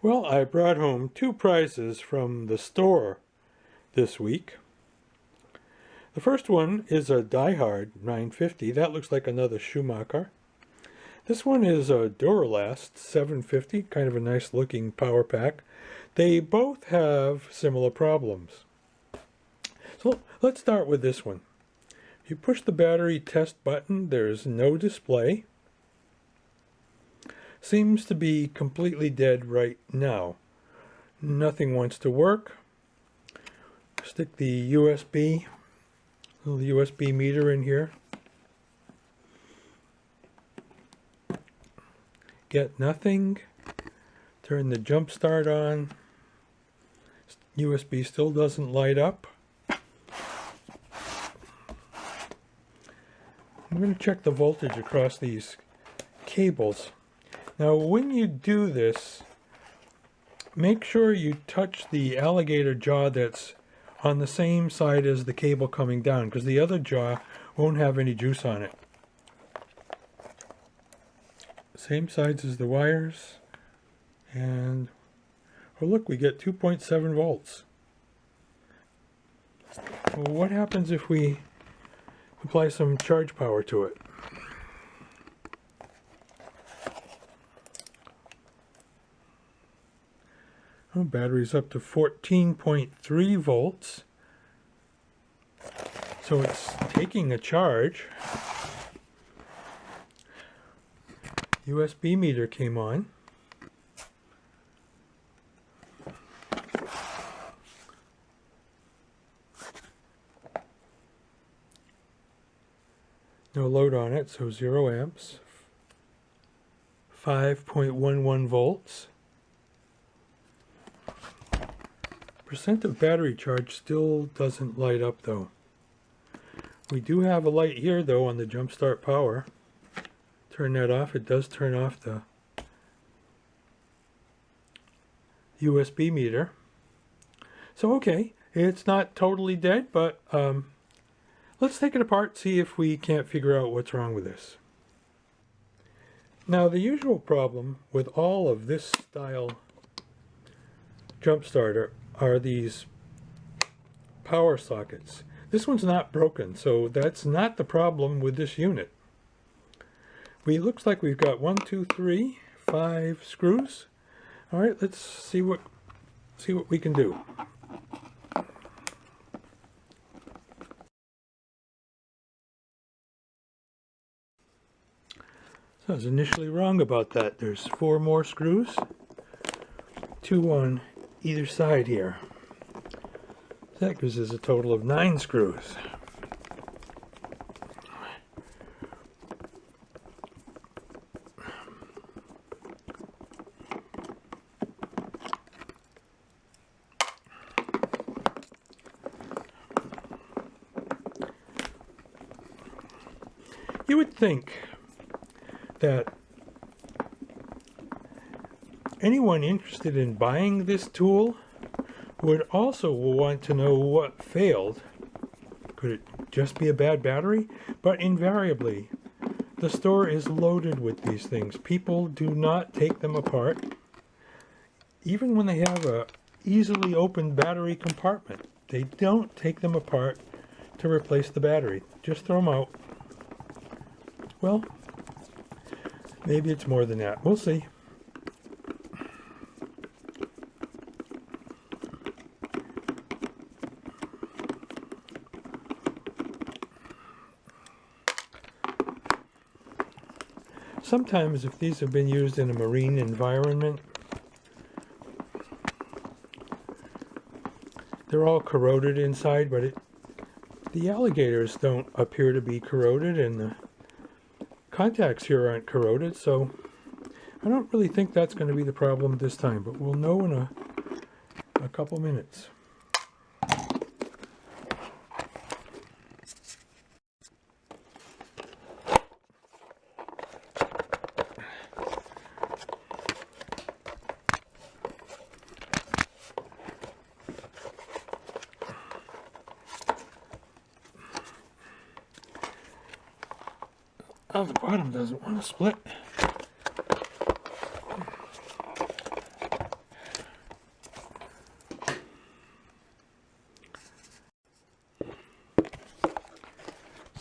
Well, I brought home two prizes from the store this week. The first one is a DieHard 950. That looks like another Schumacher. This one is a Duralast 750, kind of a nice looking power pack. They both have similar problems. So let's start with this one. If you push the battery test button, there's no display. Seems to be completely dead right now. Nothing wants to work. Stick the little USB meter in here. Get nothing. Turn the jump start on. USB still doesn't light up. I'm going to check the voltage across these cables. Now when you do this, make sure you touch the alligator jaw that's on the same side as the cable coming down, because the other jaw won't have any juice on it. Same sides as the wires, and oh look, we get 2.7 volts. Well, what happens if we apply some charge power to it? Oh, battery's up to 14.3 volts. So it's taking a charge. USB meter came on. No load on it, so 0 amps. 5.11 volts. Percent of battery charge still doesn't light up though. We do have a light here though on the jump start power. Turn that off. It does turn off the USB meter. So okay, it's not totally dead, but let's take it apart, see if we can't figure out what's wrong with this. Now the usual problem with all of this style jump starter are these power sockets. This one's not broken, so that's not the problem with this unit. It looks like we've got 1, 2, 3, 5 screws. All right, let's see what we can do. So I was initially wrong about that. There's 4 more screws, 2 on either side here. That gives us a total of 9 screws. You would think that anyone interested in buying this tool would also want to know what failed. Could it just be a bad battery? But invariably, the store is loaded with these things. People do not take them apart, even when they have a easily opened battery compartment. They don't take them apart to replace the battery. Just throw them out. Well, maybe it's more than that. We'll see. Sometimes if these have been used in a marine environment, they're all corroded inside, but the alligators don't appear to be corroded, and the contacts here aren't corroded, so I don't really think that's going to be the problem this time, but we'll know in a couple minutes. Oh, the bottom doesn't want to split.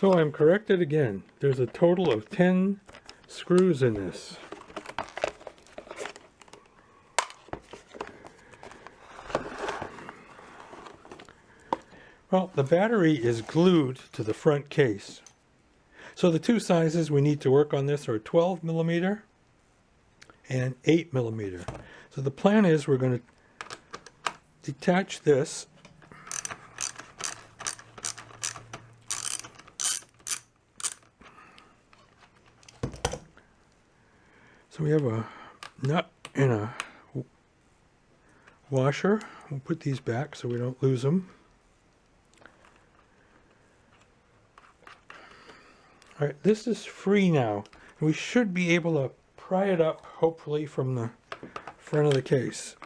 So I'm corrected again. There's a total of 10 screws in this. Well, the battery is glued to the front case. So the two sizes we need to work on this are 12 millimeter and 8 millimeter. So the plan is we're going to detach this. So we have a nut and a washer. We'll put these back so we don't lose them. All right, this is free now. We should be able to pry it up, hopefully, from the front of the case.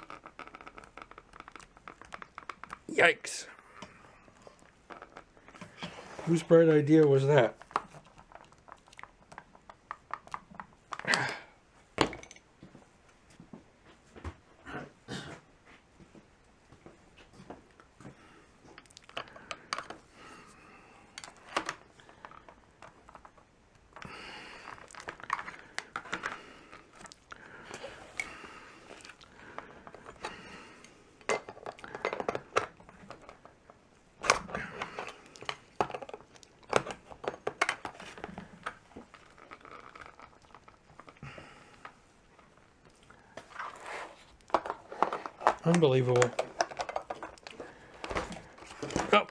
Yikes! Whose bright idea was that? Unbelievable. Oh.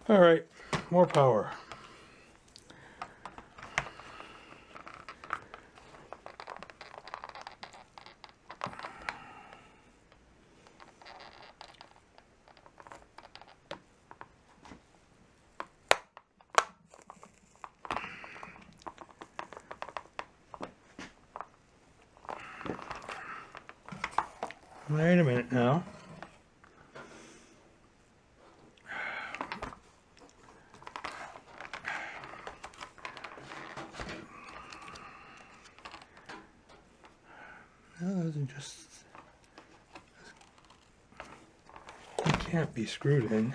All right, more power. Wait a minute now. No, those are just... It can't be screwed in.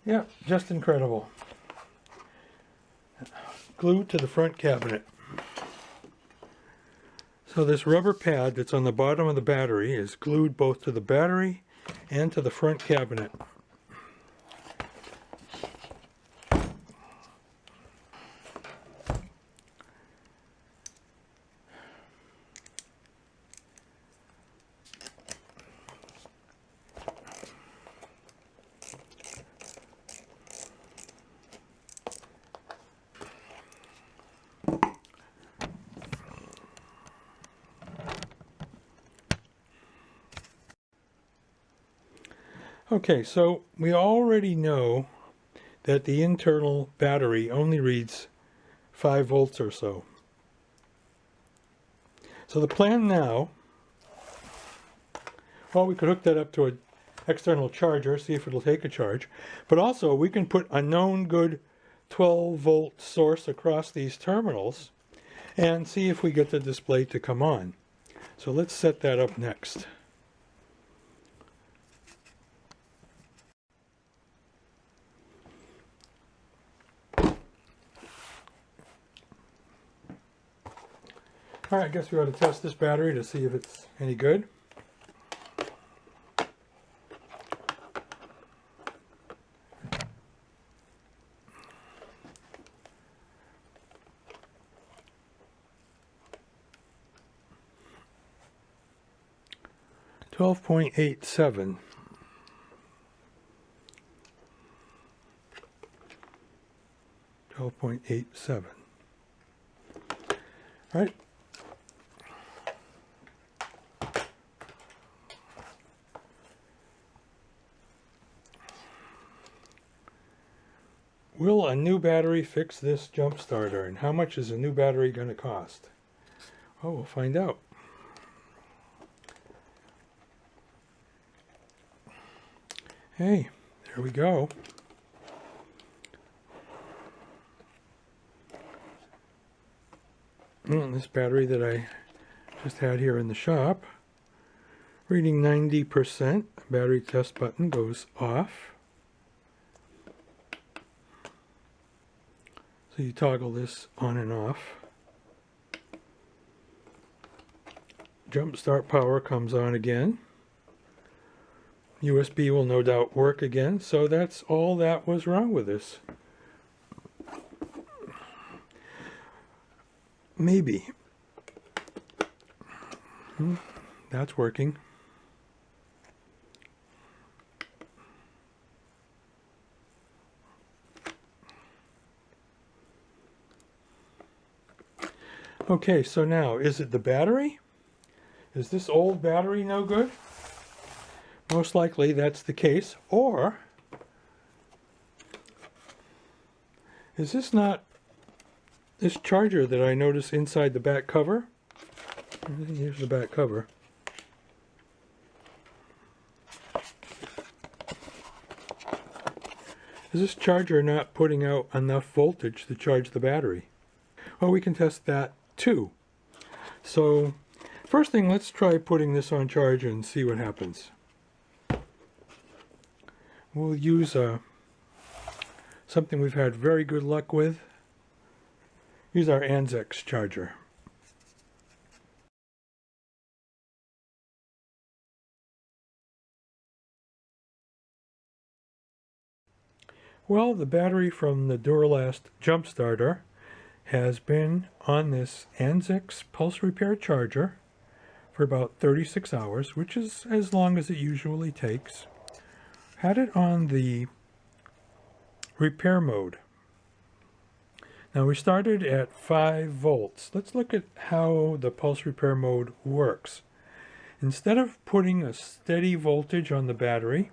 Yeah, just incredible. Glued to the front cabinet. So this rubber pad that's on the bottom of the battery is glued both to the battery and to the front cabinet. Okay, so we already know that the internal battery only reads 5 volts or so. So the plan now, well, we could hook that up to external charger, see if it'll take a charge. But also we can put a known good 12-volt source across these terminals and see if we get the display to come on. So let's set that up next. All right, I guess we ought to test this battery to see if it's any good. .87. .87. Right. Will a new battery fix this jump starter? And how much is a new battery going to cost? Oh, we'll find out. Hey, there we go. This battery that I just had here in the shop, reading 90%. Battery test button goes off. So you toggle this on and off. Jump start power comes on again. USB will no doubt work again, so that's all that was wrong with this. Maybe. That's working. Okay, so now, is it the battery? Is this old battery no good? Most likely that's the case. Or is this not this charger that I notice inside the back cover? Here's the back cover. Is this charger not putting out enough voltage to charge the battery? Well, we can test that too. So first thing, let's try putting this on charge and see what happens. We'll use something we've had very good luck with. Use our ANZEX charger. Well, the battery from the Duralast jump starter has been on this ANZEX pulse repair charger for about 36 hours, which is as long as it usually takes. Had it on the repair mode. Now we started at 5 volts. Let's look at how the pulse repair mode works. Instead of putting a steady voltage on the battery,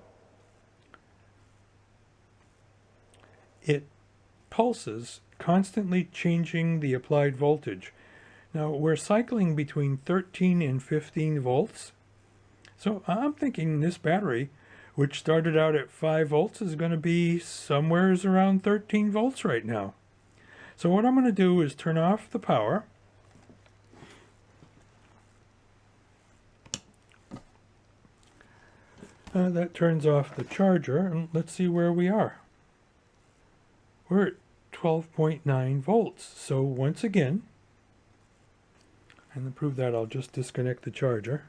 it pulses, constantly changing the applied voltage. Now we're cycling between 13 and 15 volts. So I'm thinking this battery, which started out at 5 volts, is going to be somewhere around 13 volts right now. So what I'm going to do is turn off the power. That turns off the charger, and let's see where we are. We're at 12.9 volts. So once again, and to prove that, I'll just disconnect the charger.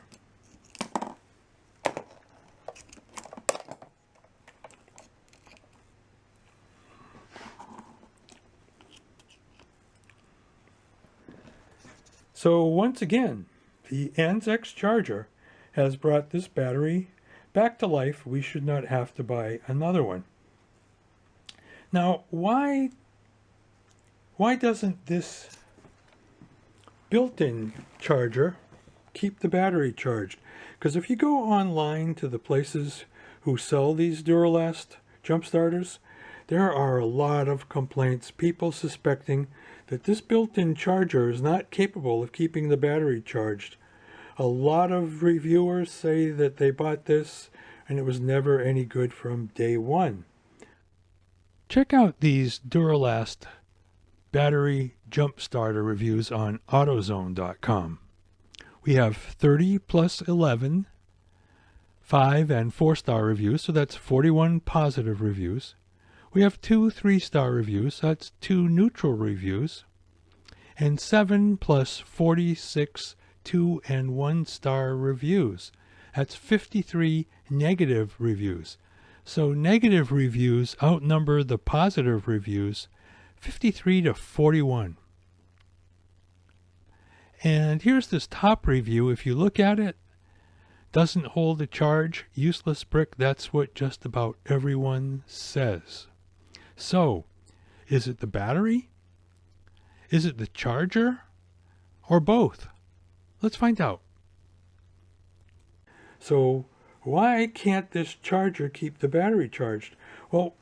So once again, the ANZEX charger has brought this battery back to life. We should not have to buy another one. Now, why doesn't this built-in charger keep the battery charged? Because if you go online to the places who sell these Duralast jump starters, there are a lot of complaints, people suspecting that this built-in charger is not capable of keeping the battery charged. A lot of reviewers say that they bought this and it was never any good from day one. Check out these Duralast battery jump starter reviews on AutoZone.com. We have 30 plus 11 5 and 4-star reviews, so that's 41 positive reviews. We have 2 3-star reviews, so that's 2 neutral reviews, and 7 plus 46 2 and 1-star reviews. That's 53 negative reviews. So negative reviews outnumber the positive reviews 53 to 41. And here's this top review. If you look at it, doesn't hold a charge, useless brick. That's what just about everyone says. So, is it the battery? Is it the charger? Or both? Let's find out. So, why can't this charger keep the battery charged? Well,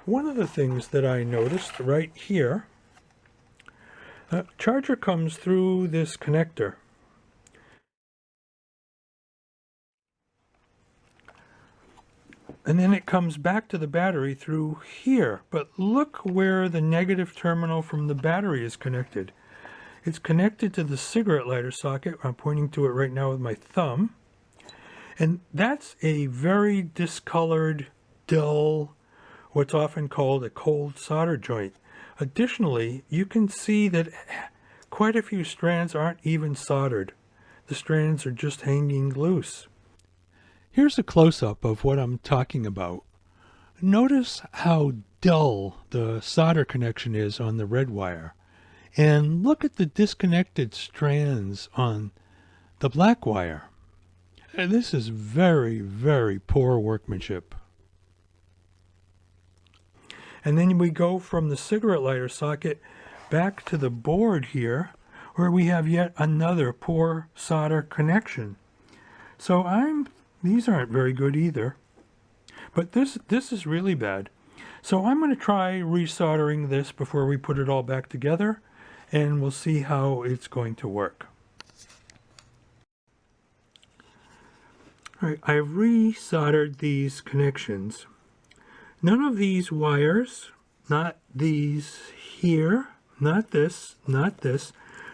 one of the things that I noticed right here, the charger comes through this connector. And then it comes back to the battery through here. But look where the negative terminal from the battery is connected. It's connected to the cigarette lighter socket. I'm pointing to it right now with my thumb. And that's a very discolored, dull, what's often called a cold solder joint. Additionally, you can see that quite a few strands aren't even soldered. The strands are just hanging loose. Here's a close-up of what I'm talking about. Notice how dull the solder connection is on the red wire. And look at the disconnected strands on the black wire. And this is very, very poor workmanship. And then we go from the cigarette lighter socket back to the board here, where we have yet another poor solder connection. So these aren't very good either. But this is really bad. So I'm going to try resoldering this before we put it all back together, and we'll see how it's going to work. All right, I've resoldered these connections. None of these wires, not these here, not this, not this,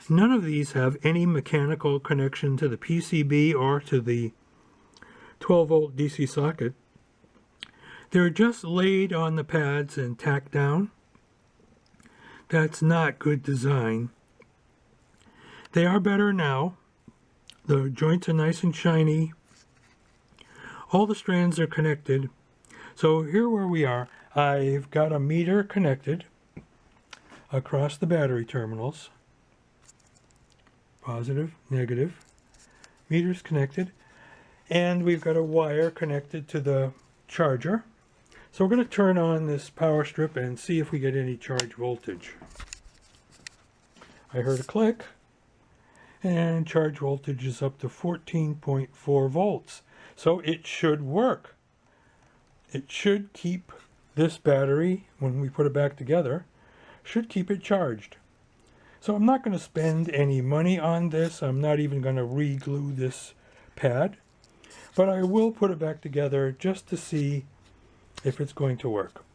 none of these have any mechanical connection to the PCB or to the 12-volt DC socket. They're just laid on the pads and tacked down. That's not good design. They are better now. The joints are nice and shiny. All the strands are connected. So here where we are, I've got a meter connected across the battery terminals. Positive, negative. Meters connected. And we've got a wire connected to the charger. So we're going to turn on this power strip and see if we get any charge voltage. I heard a click, and charge voltage is up to 14.4 volts. So it should work. It should keep this battery, when we put it back together, should keep it charged. So I'm not going to spend any money on this. I'm not even going to re-glue this pad. But I will put it back together just to see if it's going to work.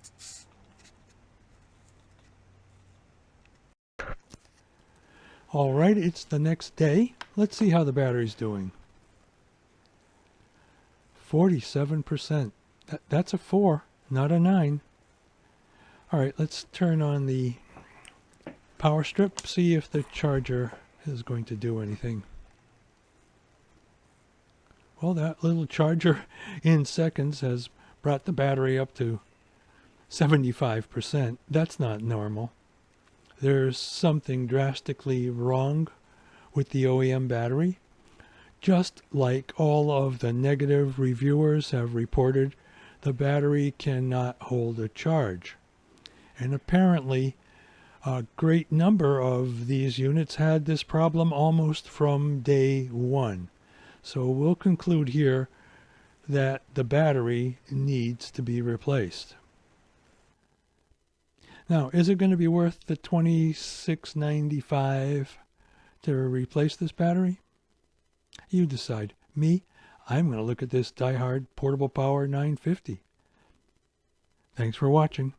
All right, it's the next day. Let's see how the battery's doing. 47%. That's a 4, not a 9. All right, let's turn on the power strip, see if the charger is going to do anything. Well, that little charger in seconds has brought the battery up to 75%. That's not normal. There's something drastically wrong with the OEM battery. Just like all of the negative reviewers have reported, the battery cannot hold a charge. And apparently, a great number of these units had this problem almost from day one. So we'll conclude here that the battery needs to be replaced. Now, is it going to be worth the $26.95 to replace this battery? You decide. Me, I'm going to look at this DieHard Portable Power 950. Thanks for watching.